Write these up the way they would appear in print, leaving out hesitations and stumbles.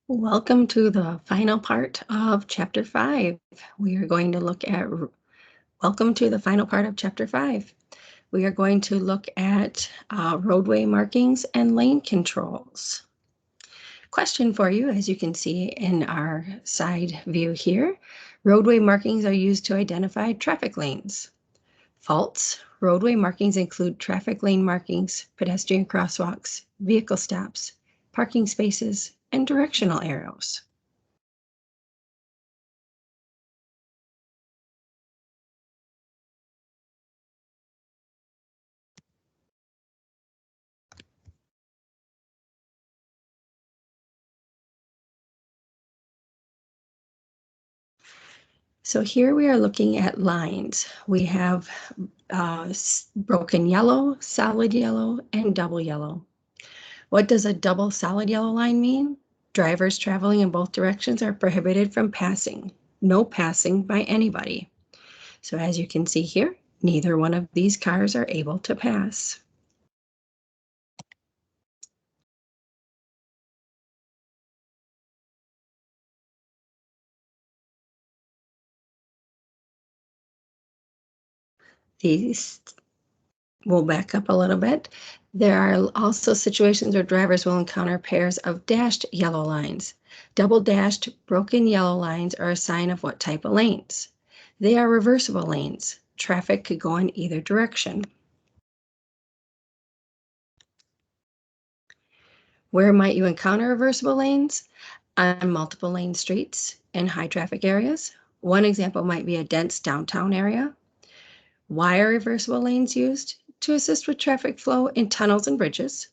Welcome to the final part of Chapter 5. We are going to look at, welcome to the final part of Chapter 5. We are going to look at roadway markings and lane controls. Question for you, as you can see in our side view here, roadway markings are used to identify traffic lanes. Faults, roadway markings include traffic lane markings, pedestrian crosswalks, vehicle stops, parking spaces, and directional arrows. So here we are looking at lines. We have broken yellow, solid yellow, and double yellow. What does a double solid yellow line mean? Drivers traveling in both directions are prohibited from passing. No passing by anybody. So as you can see here, neither one of these cars are able to pass. These We'll back up a little bit. There are also situations where drivers will encounter pairs of dashed yellow lines. Double dashed broken yellow lines are a sign of what type of lanes. They are reversible lanes. Traffic could go in either direction. Where might you encounter reversible lanes? On multiple lane streets in high traffic areas. One example might be a dense downtown area. Why are reversible lanes used? To assist with traffic flow in tunnels and bridges,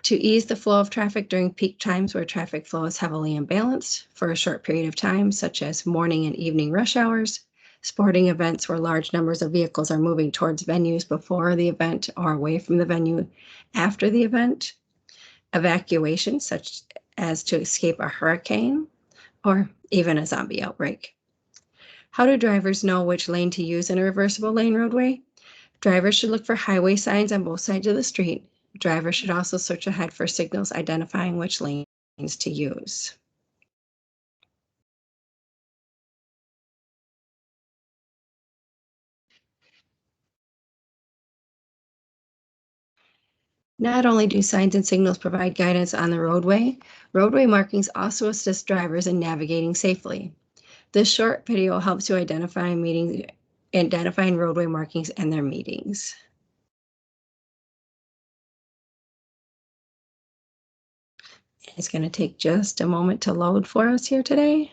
to ease the flow of traffic during peak times where traffic flow is heavily imbalanced for a short period of time, such as morning and evening rush hours, sporting events where large numbers of vehicles are moving towards venues before the event or away from the venue after the event, evacuation, such as to escape a hurricane, or even a zombie outbreak. How do drivers know which lane to use in a reversible lane roadway? Drivers should look for highway signs on both sides of the street. Drivers should also search ahead for signals identifying which lanes to use. Not only do signs and signals provide guidance on the roadway markings also assist drivers in navigating safely. This short video helps you identifying roadway markings and their meanings. It's going to take just a moment to load for us here today.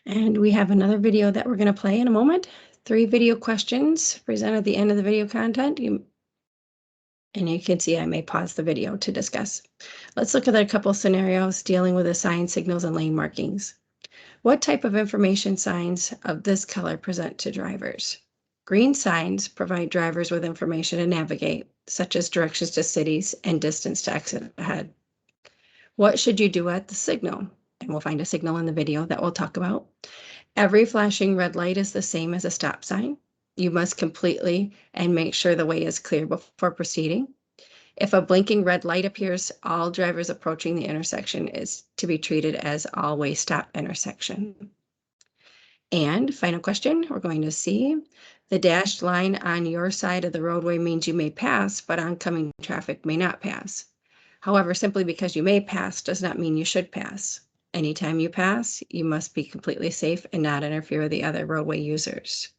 And we have another video that we're going to play in a moment. 3 video questions presented at the end of the video content. And you can see I may pause the video to discuss. Let's look at a couple scenarios dealing with the sign signals and lane markings. What type of information signs of this color present to drivers? Green signs provide drivers with information to navigate, such as directions to cities and distance to exit ahead. What should you do at the signal? And we'll find a signal in the video that we'll talk about. Every flashing red light is the same as a stop sign. You must completely and make sure the way is clear before proceeding. If a blinking red light appears, all drivers approaching the intersection is to be treated as all-way stop intersection. And final question, we're going to see the dashed line on your side of the roadway means you may pass, but oncoming traffic may not pass. However, simply because you may pass does not mean you should pass. Anytime you pass, you must be completely safe and not interfere with the other roadway users.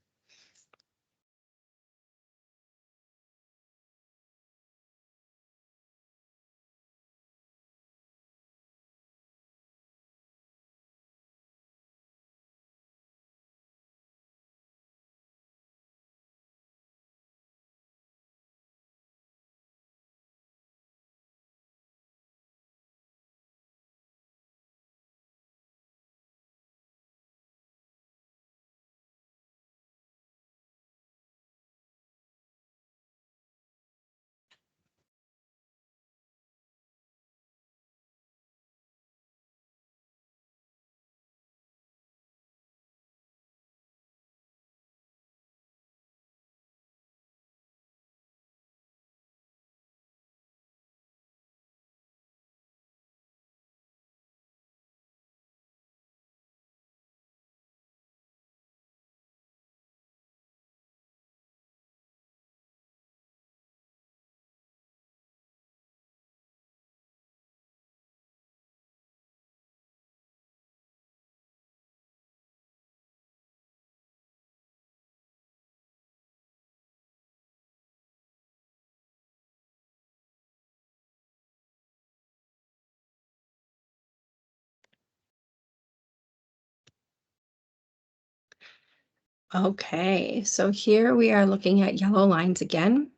Okay, so here we are looking at yellow lines again.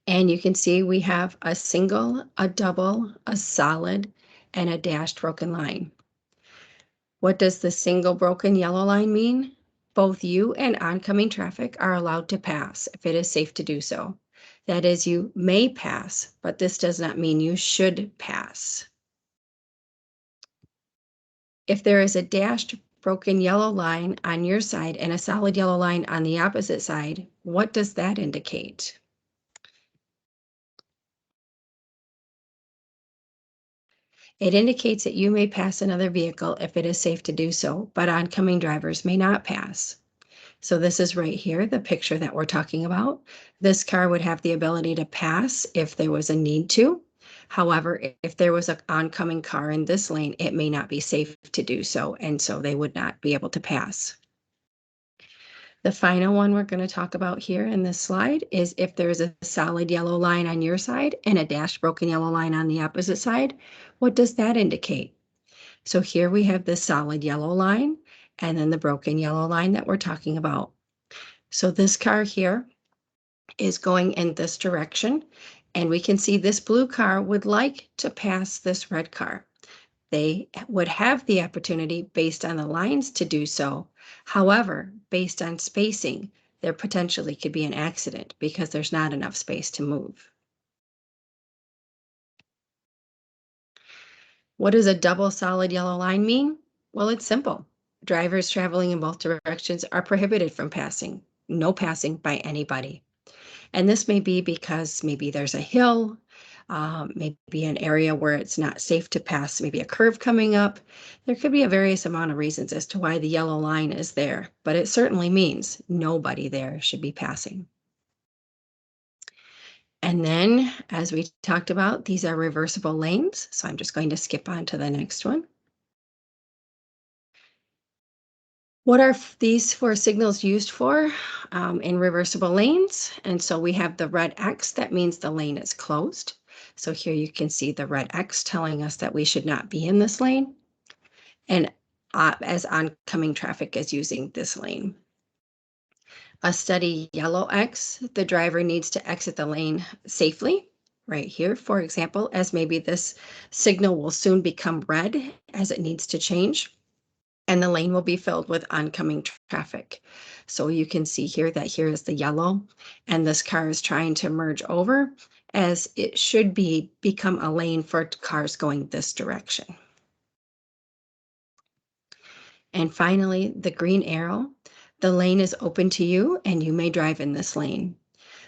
And you can see we have a single, a double, a solid, and a dashed broken line. What does the single broken yellow line mean? Both you and oncoming traffic are allowed to pass if it is safe to do so. That is, you may pass, but this does not mean you should pass. If there is a dashed broken yellow line on your side and a solid yellow line on the opposite side, what does that indicate? It indicates that you may pass another vehicle if it is safe to do so, but oncoming drivers may not pass. So this is right here, the picture that we're talking about. This car would have the ability to pass if there was a need to. However, if there was an oncoming car in this lane, it may not be safe to do so, and so they would not be able to pass. The final one we're going to talk about here in this slide is if there's a solid yellow line on your side and a dashed broken yellow line on the opposite side, what does that indicate? So here we have the solid yellow line and then the broken yellow line that we're talking about. So this car here is going in this direction, and we can see this blue car would like to pass this red car. They would have the opportunity based on the lines to do so. However, based on spacing, there potentially could be an accident because there's not enough space to move. What does a double solid yellow line mean? Well, it's simple. Drivers traveling in both directions are prohibited from passing. No passing by anybody. And this may be because maybe there's a hill, maybe an area where it's not safe to pass, maybe a curve coming up. There could be a various amount of reasons as to why the yellow line is there, but it certainly means nobody there should be passing. And then, as we talked about, these are reversible lanes. So I'm just going to skip on to the next one. What are these four signals used for in reversible lanes? And so we have the red X, that means the lane is closed. So here you can see the red X telling us that we should not be in this lane. And as oncoming traffic is using this lane. A steady yellow X, the driver needs to exit the lane safely. Right here, for example, as maybe this signal will soon become red as it needs to change, and the lane will be filled with oncoming traffic. So you can see here that here is the yellow, and this car is trying to merge over as it should become a lane for cars going this direction. And finally, the green arrow, the lane is open to you and you may drive in this lane.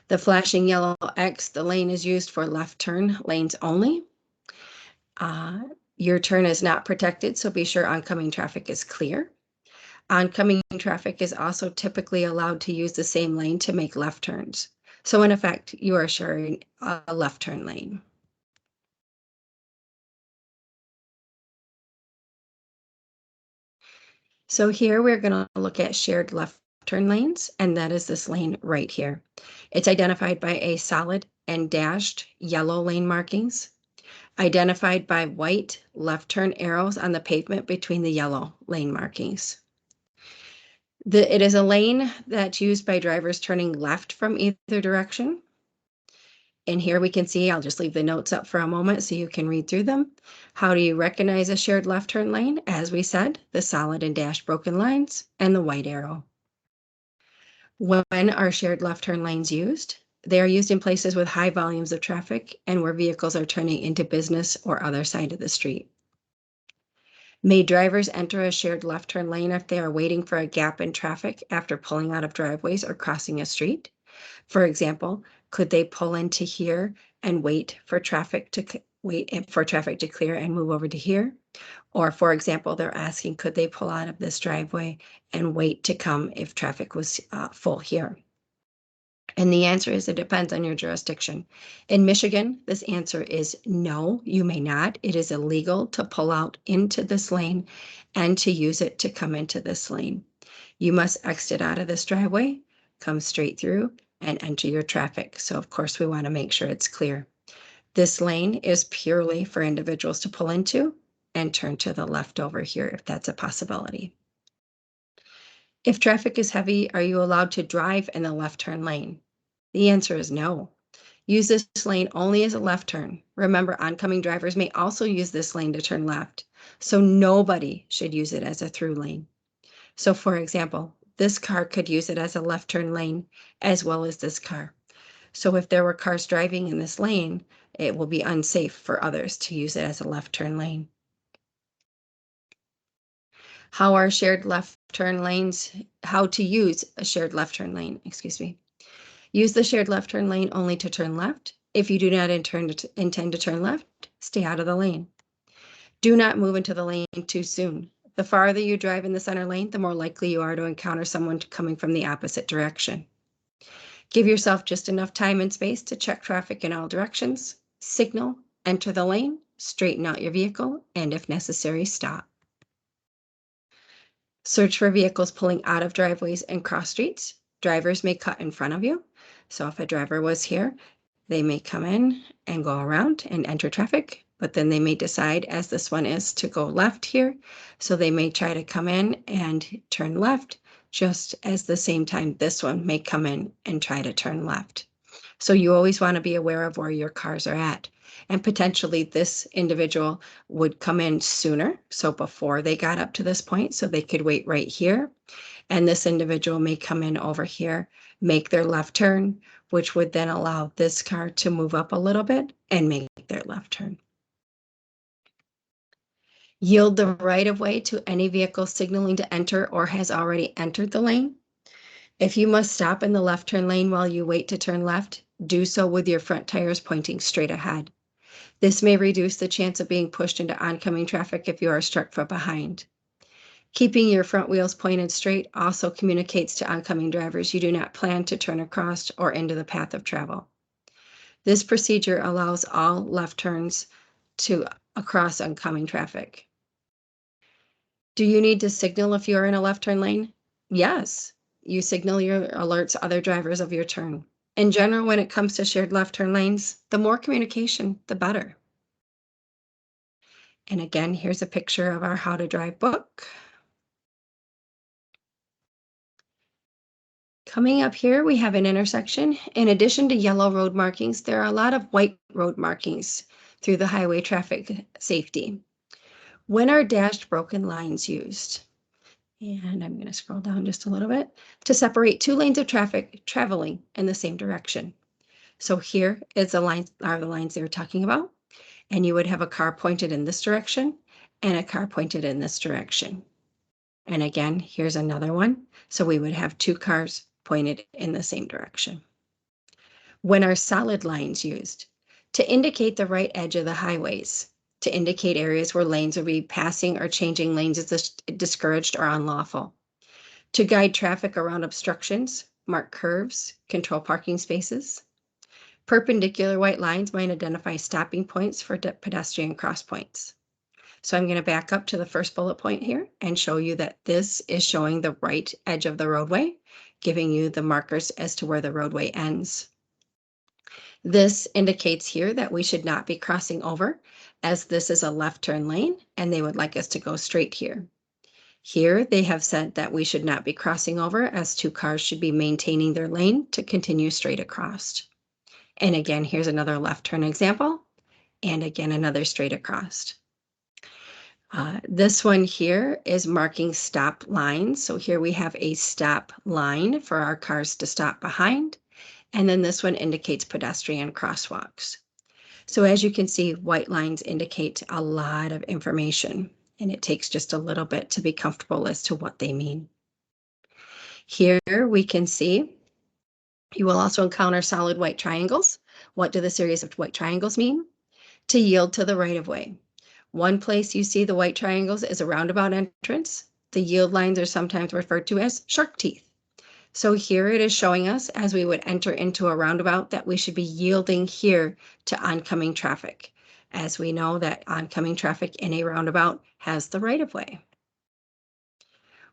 The flashing yellow X, the lane is used for left turn lanes only. Your turn is not protected, so be sure oncoming traffic is clear. Oncoming traffic is also typically allowed to use the same lane to make left turns. So in effect, you are sharing a left turn lane. So here we're going to look at shared left turn lanes, and that is this lane right here. It's identified by a solid and dashed yellow lane markings, identified by white left turn arrows on the pavement between the yellow lane markings. It is a lane that's used by drivers turning left from either direction. And here we can see, I'll just leave the notes up for a moment so you can read through them. How do you recognize a shared left turn lane? As we said, the solid and dashed broken lines and the white arrow. When are shared left turn lanes used? They are used in places with high volumes of traffic and where vehicles are turning into business or other side of the street. May drivers enter a shared left turn lane if they are waiting for a gap in traffic after pulling out of driveways or crossing a street? For example, could they pull into here and wait for traffic to clear and move over to here? Or for example, they're asking, could they pull out of this driveway and wait to come if traffic was full here? And the answer is it depends on your jurisdiction. In Michigan, this answer is no, you may not. It is illegal to pull out into this lane and to use it to come into this lane. You must exit out of this driveway, come straight through, and enter your traffic. So of course we want to make sure it's clear. This lane is purely for individuals to pull into and turn to the left over here if that's a possibility. If traffic is heavy, are you allowed to drive in the left turn lane? The answer is no. Use this lane only as a left turn. Remember, oncoming drivers may also use this lane to turn left, so nobody should use it as a through lane. So for example, this car could use it as a left turn lane as well as this car. So if there were cars driving in this lane, it will be unsafe for others to use it as a left turn lane. How are shared left turn lanes, how to use a shared left turn lane, excuse me. Use the shared left turn lane only to turn left. If you do not intend to turn left, stay out of the lane. Do not move into the lane too soon. The farther you drive in the center lane, the more likely you are to encounter someone coming from the opposite direction. Give yourself just enough time and space to check traffic in all directions, signal, enter the lane, straighten out your vehicle, and if necessary, stop. Search for vehicles pulling out of driveways and cross streets. Drivers may cut in front of you. So if a driver was here, they may come in and go around and enter traffic, but then they may decide, as this one is, to go left here. So they may try to come in and turn left, just as the same time this one may come in and try to turn left. So you always want to be aware of where your cars are at. And potentially this individual would come in sooner, so before they got up to this point, so they could wait right here. And this individual may come in over here, make their left turn, which would then allow this car to move up a little bit and make their left turn. Yield the right of way to any vehicle signaling to enter or has already entered the lane. If you must stop in the left turn lane while you wait to turn left, do so with your front tires pointing straight ahead. This may reduce the chance of being pushed into oncoming traffic if you are struck from behind. Keeping your front wheels pointed straight also communicates to oncoming drivers you do not plan to turn across or into the path of travel. This procedure allows all left turns to across oncoming traffic. Do you need to signal if you are in a left turn lane? Yes, you signal your alerts other drivers of your turn. In general, when it comes to shared left turn lanes, the more communication, the better. And again, here's a picture of our How to Drive book. Coming up here, we have an intersection. In addition to yellow road markings, there are a lot of white road markings through the highway traffic safety. When are dashed broken lines used? And I'm going to scroll down just a little bit to separate two lanes of traffic traveling in the same direction. So here is the lines are the lines they were talking about. And you would have a car pointed in this direction and a car pointed in this direction. And again, here's another one. So we would have two cars pointed in the same direction. When are solid lines used? To indicate the right edge of the highways, to indicate areas where lanes will be passing or changing lanes is discouraged or unlawful. To guide traffic around obstructions, mark curves, control parking spaces. Perpendicular white lines might identify stopping points for pedestrian cross points. So I'm going to back up to the first bullet point here and show you that this is showing the right edge of the roadway, giving you the markers as to where the roadway ends. This indicates here that we should not be crossing over, as this is a left turn lane and they would like us to go straight here. Here they have said that we should not be crossing over, as two cars should be maintaining their lane to continue straight across. And again, here's another left turn example, and again another straight across. This one here is marking stop lines. So here we have a stop line for our cars to stop behind. And then this one indicates pedestrian crosswalks. So as you can see, white lines indicate a lot of information, and it takes just a little bit to be comfortable as to what they mean. Here we can see you will also encounter solid white triangles. What do the series of white triangles mean? To yield to the right of way. One place you see the white triangles is a roundabout entrance. The yield lines are sometimes referred to as shark teeth. So here it is showing us, as we would enter into a roundabout, that we should be yielding here to oncoming traffic, as we know that oncoming traffic in a roundabout has the right of way.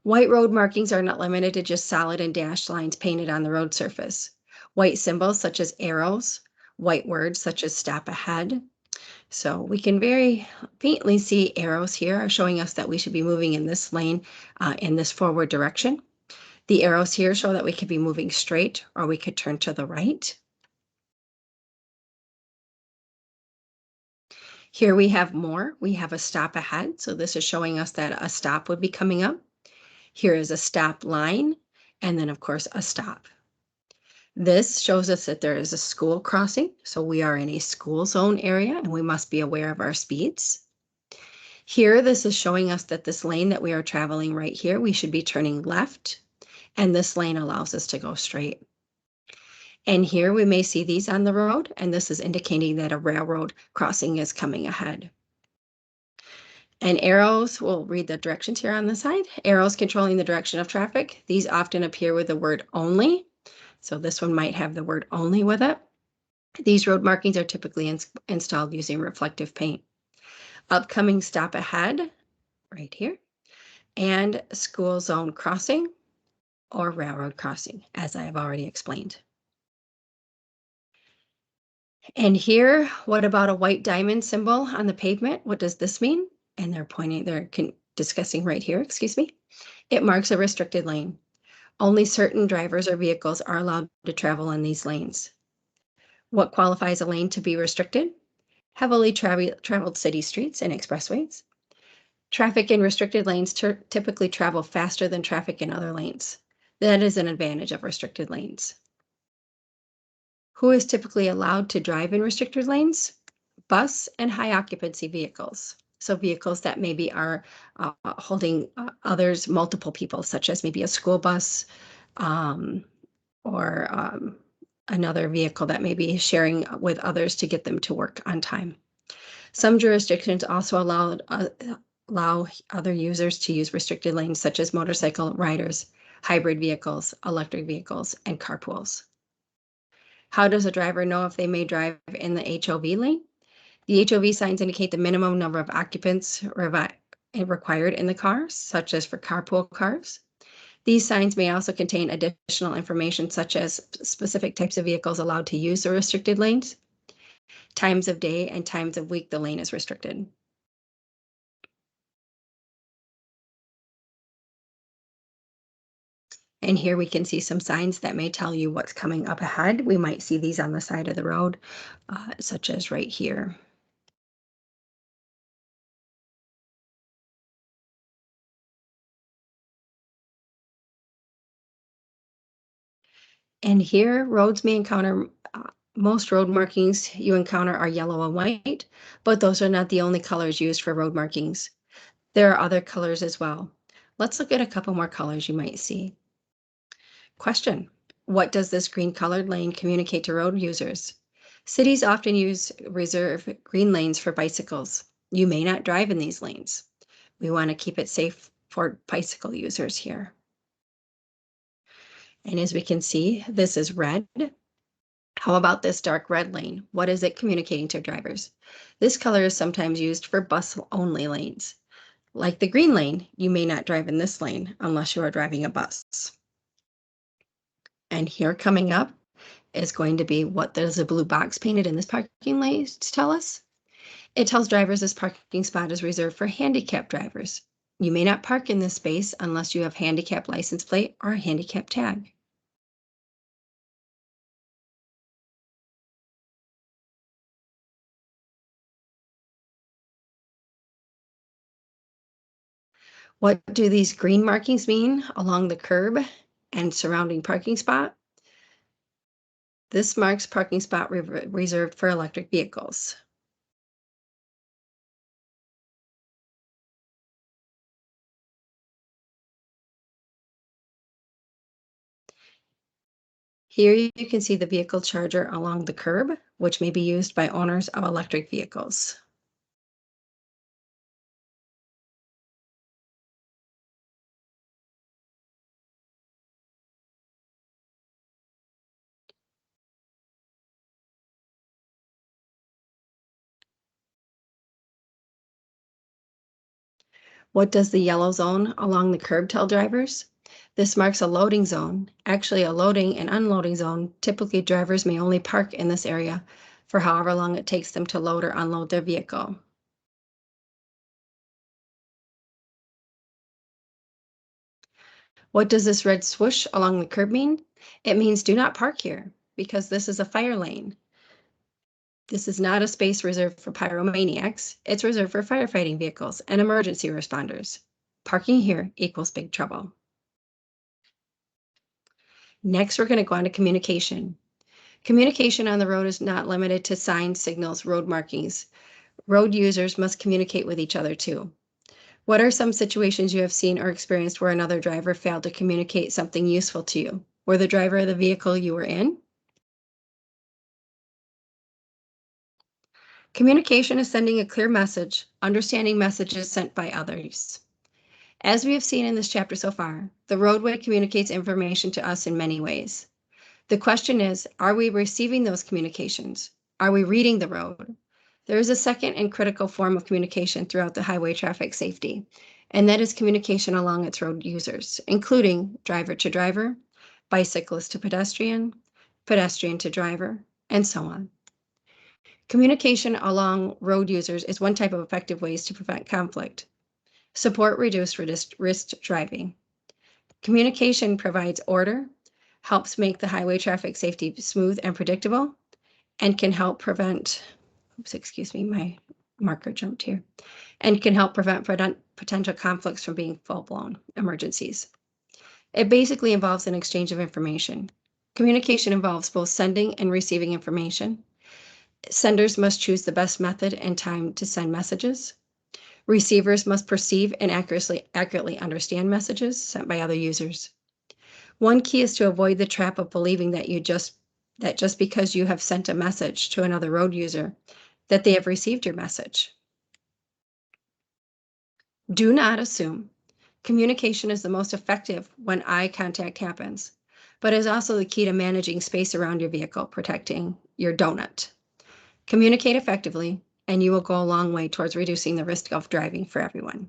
White road markings are not limited to just solid and dashed lines painted on the road surface. White symbols such as arrows, white words such as stop ahead. So we can very faintly see arrows here are showing us that we should be moving in this lane in this forward direction. The arrows here show that we could be moving straight or we could turn to the right. Here we have more. We have a stop ahead. So this is showing us that a stop would be coming up. Here is a stop line, and then of course a stop. This shows us that there is a school crossing. So we are in a school zone area and we must be aware of our speeds. Here, this is showing us that this lane that we are traveling right here, we should be turning left, and this lane allows us to go straight. And here we may see these on the road, and this is indicating that a railroad crossing is coming ahead. And arrows, we'll read the directions here on the side. Arrows controlling the direction of traffic. These often appear with the word only. So this one might have the word only with it. These road markings are typically installed using reflective paint. Upcoming stop ahead, right here, and school zone crossing or railroad crossing, as I have already explained. And here, what about a white diamond symbol on the pavement? What does this mean? And they're discussing right here, excuse me. It marks a restricted lane. Only certain drivers or vehicles are allowed to travel in these lanes. What qualifies a lane to be restricted? Heavily traveled city streets and expressways. Traffic in restricted lanes typically travel faster than traffic in other lanes. That is an advantage of restricted lanes. Who is typically allowed to drive in restricted lanes? Bus and high occupancy vehicles. So vehicles that maybe are holding others, multiple people, such as maybe a school bus or another vehicle that may be sharing with others to get them to work on time. Some jurisdictions also allow other users to use restricted lanes, such as motorcycle riders, hybrid vehicles, electric vehicles, and carpools. How does a driver know if they may drive in the HOV lane? The HOV signs indicate the minimum number of occupants required in the cars, such as for carpool cars. These signs may also contain additional information, such as specific types of vehicles allowed to use the restricted lanes, times of day, and times of week the lane is restricted. And here we can see some signs that may tell you what's coming up ahead. We might see these on the side of the road, such as right here. And here, roads may encounter, most road markings you encounter are yellow and white, but those are not the only colors used for road markings. There are other colors as well. Let's look at a couple more colors you might see. Question: what does this green colored lane communicate to road users? Cities often use reserve green lanes for bicycles. You may not drive in these lanes. We want to keep it safe for bicycle users here. And as we can see, this is red. How about this dark red lane? What is it communicating to drivers? This color is sometimes used for bus-only lanes. Like the green lane, you may not drive in this lane unless you are driving a bus. And here coming up is going to be what does the blue box painted in this parking lane tell us? It tells drivers this parking spot is reserved for handicapped drivers. You may not park in this space unless you have handicap license plate or a handicap tag. What do these green markings mean along the curb and surrounding parking spot? This marks parking spot reserved for electric vehicles. Here you can see the vehicle charger along the curb, which may be used by owners of electric vehicles. What does the yellow zone along the curb tell drivers? This marks a loading zone. Actually, a loading and unloading zone. Typically, drivers may only park in this area for however long it takes them to load or unload their vehicle. What does this red swoosh along the curb mean? It means do not park here because this is a fire lane. This is not a space reserved for pyromaniacs. It's reserved for firefighting vehicles and emergency responders. Parking here equals big trouble. Next, we're going to go on to communication. Communication on the road is not limited to signs, signals, road markings. Road users must communicate with each other too. What are some situations you have seen or experienced where another driver failed to communicate something useful to you? Were the driver of the vehicle you were in? Communication is sending a clear message, understanding messages sent by others. As we have seen in this chapter so far, the roadway communicates information to us in many ways. The question is, are we receiving those communications? Are we reading the road? There is a second and critical form of communication throughout the highway traffic safety, and that is communication along its road users, including driver to driver, bicyclist to pedestrian, pedestrian to driver, and so on. Communication along road users is one type of effective ways to prevent conflict. Support reduced risk driving. Communication provides order, helps make the highway traffic safety smooth and predictable, and can help prevent, oops, excuse me, my marker jumped here, and can help prevent potential conflicts from being full-blown emergencies. It basically involves an exchange of information. Communication involves both sending and receiving information. Senders must choose the best method and time to send messages. Receivers must perceive and accurately understand messages sent by other users. One key is to avoid the trap of believing that just because you have sent a message to another road user, that they have received your message. Do not assume. Communication is the most effective when eye contact happens, but is also the key to managing space around your vehicle, protecting your donut. Communicate effectively, and you will go a long way towards reducing the risk of driving for everyone.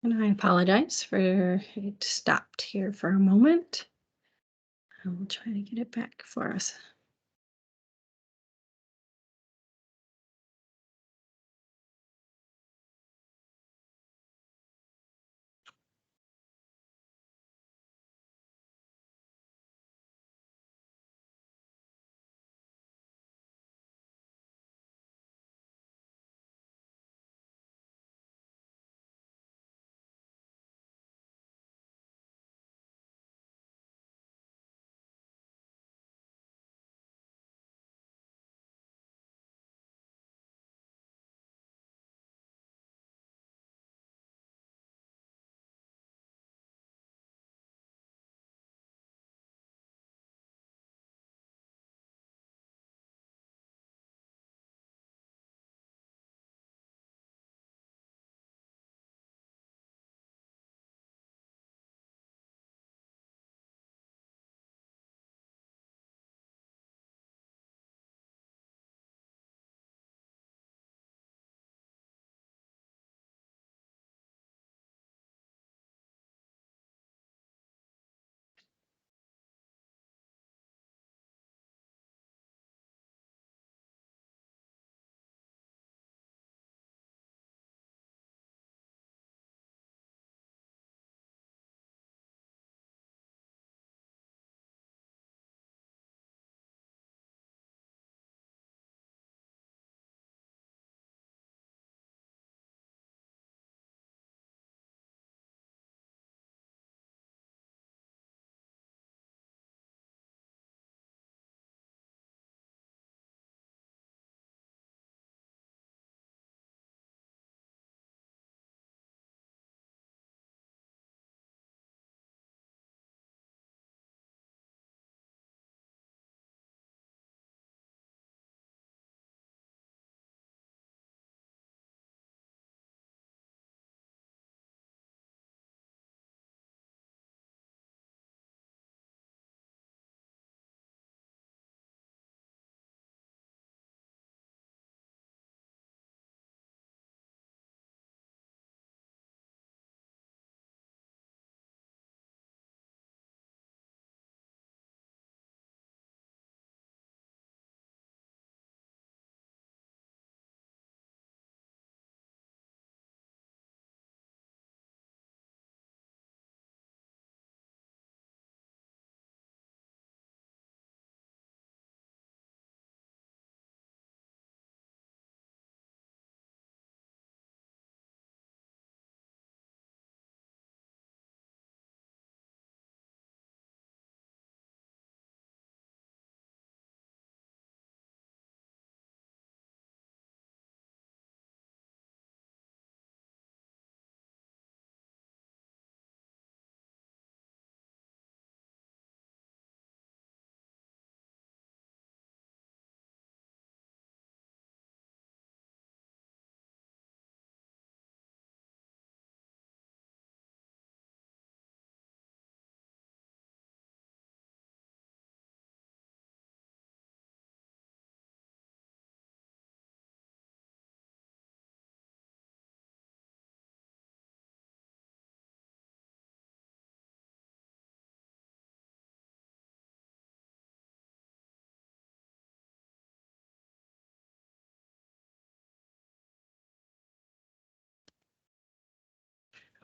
And I apologize for it stopped here for a moment. I will try to get it back for us.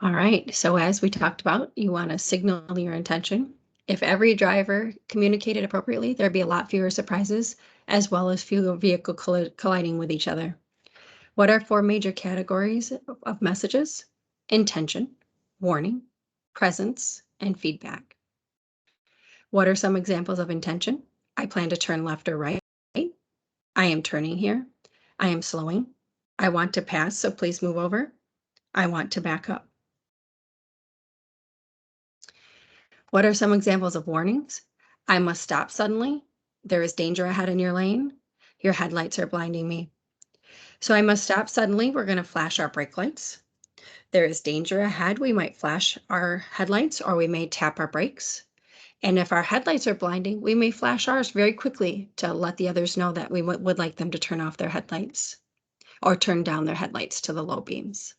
All right. So, as we talked about, you want to signal your intention. If every driver communicated appropriately, there'd be a lot fewer surprises, as well as fewer vehicle colliding with each other. What are four major categories of messages? Intention, warning, presence, and feedback. What are some examples of intention? I plan to turn left or right. I am turning here. I am slowing. I want to pass, so please move over. I want to back up. What are some examples of warnings? I must stop suddenly. There is danger ahead in your lane. Your headlights are blinding me. So I must stop suddenly. We're going to flash our brake lights. There is danger ahead. We might flash our headlights or we may tap our brakes. And if our headlights are blinding, we may flash ours very quickly to let the others know that we would like them to turn off their headlights or turn down their headlights to the low beams.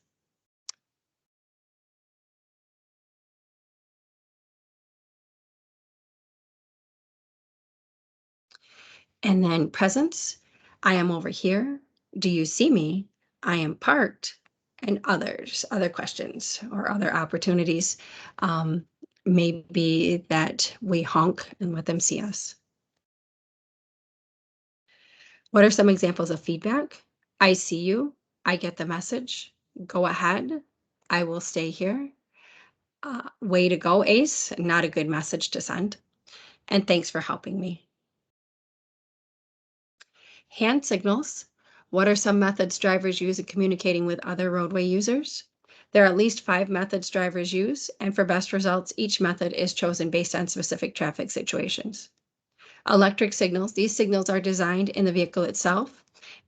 And then presence, I am over here. Do you see me? I am parked. And other questions or other opportunities. Um, Maybe that we honk and let them see us. What are some examples of feedback? I see you. I get the message. Go ahead. I will stay here. Way to go, Ace. Not a good message to send. And thanks for helping me. Hand signals. What are some methods drivers use in communicating with other roadway users? There are at least 5 methods drivers use, and for best results, each method is chosen based on specific traffic situations. Electric signals. These signals are designed in the vehicle itself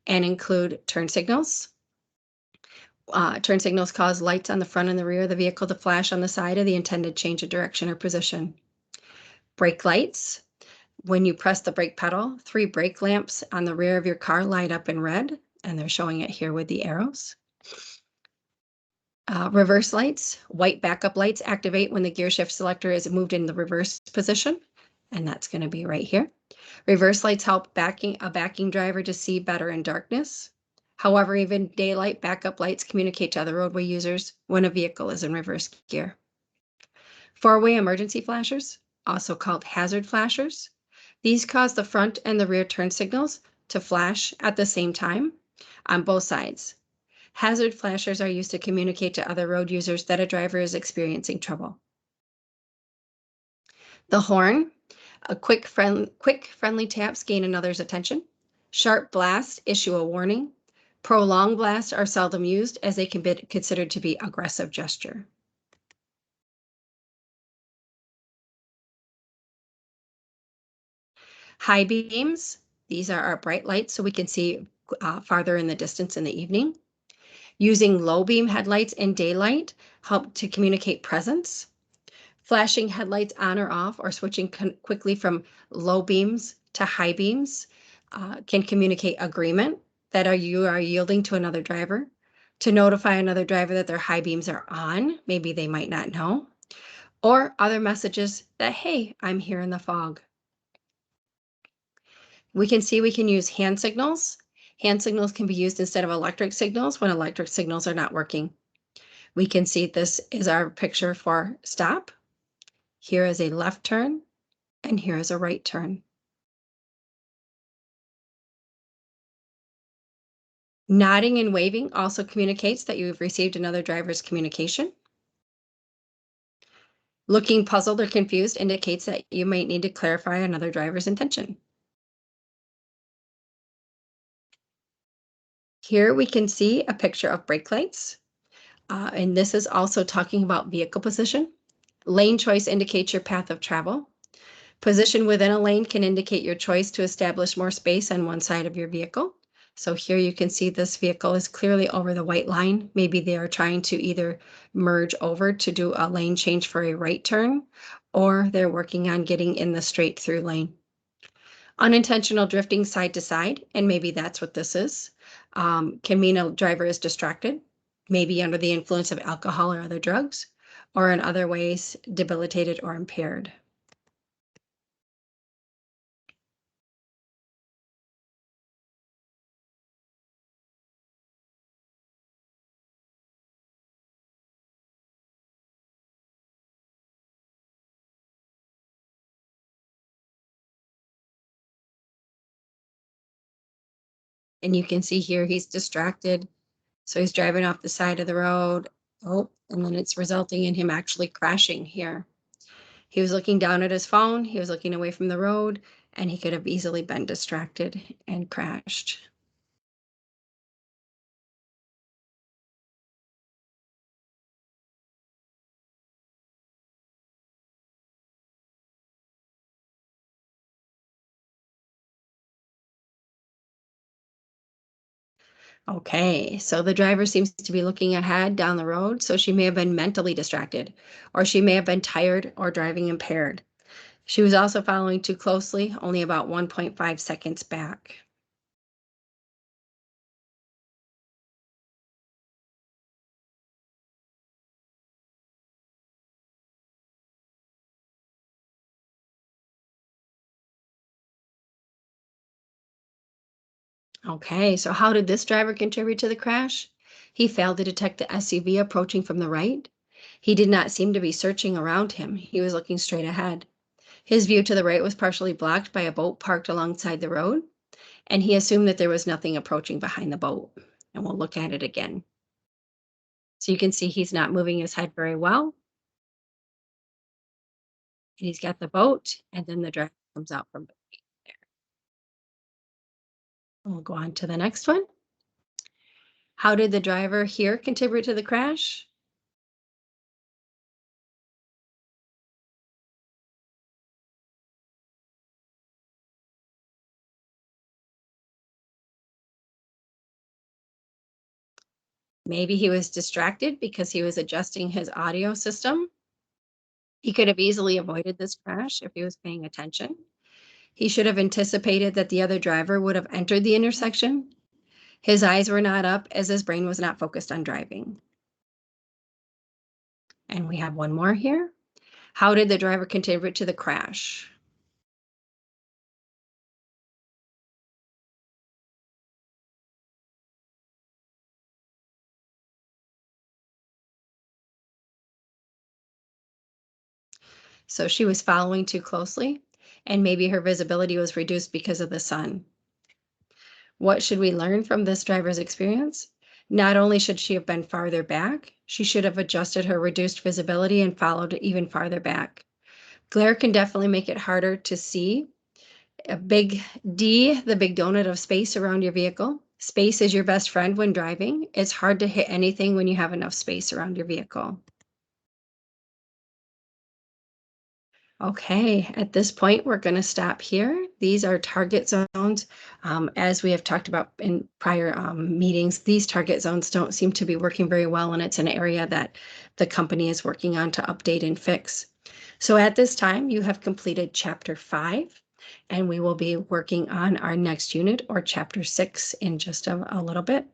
and include turn signals. Turn signals cause lights on the front and the rear of the vehicle to flash on the side of the intended change of direction or position. Brake lights. When you press the brake pedal, 3 brake lamps on the rear of your car light up in red, and they're showing it here with the arrows. Reverse lights, white backup lights activate when the gear shift selector is moved in the reverse position, and that's going to be right here. Reverse lights help a backing driver to see better in darkness. However, even daylight backup lights communicate to other roadway users when a vehicle is in reverse gear. Four-way emergency flashers, also called hazard flashers. These cause the front and the rear turn signals to flash at the same time on both sides. Hazard flashers are used to communicate to other road users that a driver is experiencing trouble. The horn, a quick friendly taps gain another's attention. Sharp blasts issue a warning. Prolonged blasts are seldom used as they can be considered to be aggressive gesture. High beams, these are our bright lights so we can see farther in the distance in the evening. Using low beam headlights in daylight help to communicate presence. Flashing headlights on or off or switching quickly from low beams to high beams can communicate agreement that you are yielding to another driver. To notify another driver that their high beams are on, maybe they might not know. Or other messages that, hey, I'm here in the fog. We can use hand signals. Hand signals can be used instead of electric signals when electric signals are not working. We can see this is our picture for stop. Here is a left turn, and here is a right turn. Nodding and waving also communicates that you've received another driver's communication. Looking puzzled or confused indicates that you might need to clarify another driver's intention. Here we can see a picture of brake lights, and this is also talking about vehicle position. Lane choice indicates your path of travel. Position within a lane can indicate your choice to establish more space on one side of your vehicle. So here you can see this vehicle is clearly over the white line. Maybe they are trying to either merge over to do a lane change for a right turn, or they're working on getting in the straight through lane. Unintentional drifting side to side, and maybe that's what this is, can mean a driver is distracted, maybe under the influence of alcohol or other drugs, or in other ways debilitated or impaired. And you can see here he's distracted. So he's driving off the side of the road. Oh, and then it's resulting in him actually crashing here. He was looking down at his phone, he was looking away from the road, and he could have easily been distracted and crashed. Okay, so the driver seems to be looking ahead down the road, so she may have been mentally distracted, or she may have been tired or driving impaired. She was also following too closely, only about 1.5 seconds back. Okay, so how did this driver contribute to the crash? He failed to detect the SUV approaching from the right. He did not seem to be searching around him. He was looking straight ahead. His view to the right was partially blocked by a boat parked alongside the road, and he assumed that there was nothing approaching behind the boat. And we'll look at it again. So you can see he's not moving his head very well. And he's got the boat, and then the driver comes out from there. We'll go on to the next one. How did the driver here contribute to the crash? Maybe he was distracted because he was adjusting his audio system. He could have easily avoided this crash if he was paying attention. He should have anticipated that the other driver would have entered the intersection. His eyes were not up as his brain was not focused on driving. And we have one more here. How did the driver contribute to the crash? So she was following too closely, and maybe her visibility was reduced because of the sun. What should we learn from this driver's experience? Not only should she have been farther back, she should have adjusted her reduced visibility and followed even farther back. Glare can definitely make it harder to see. A big D, the big donut of space around your vehicle. Space is your best friend when driving. It's hard to hit anything when you have enough space around your vehicle. Okay, at this point, we're going to stop here. These are target zones. As we have talked about in prior meetings, these target zones don't seem to be working very well, and it's an area that the company is working on to update and fix. So at this time, you have completed Chapter 5, and we will be working on our next unit, or Chapter 6, in just a little bit.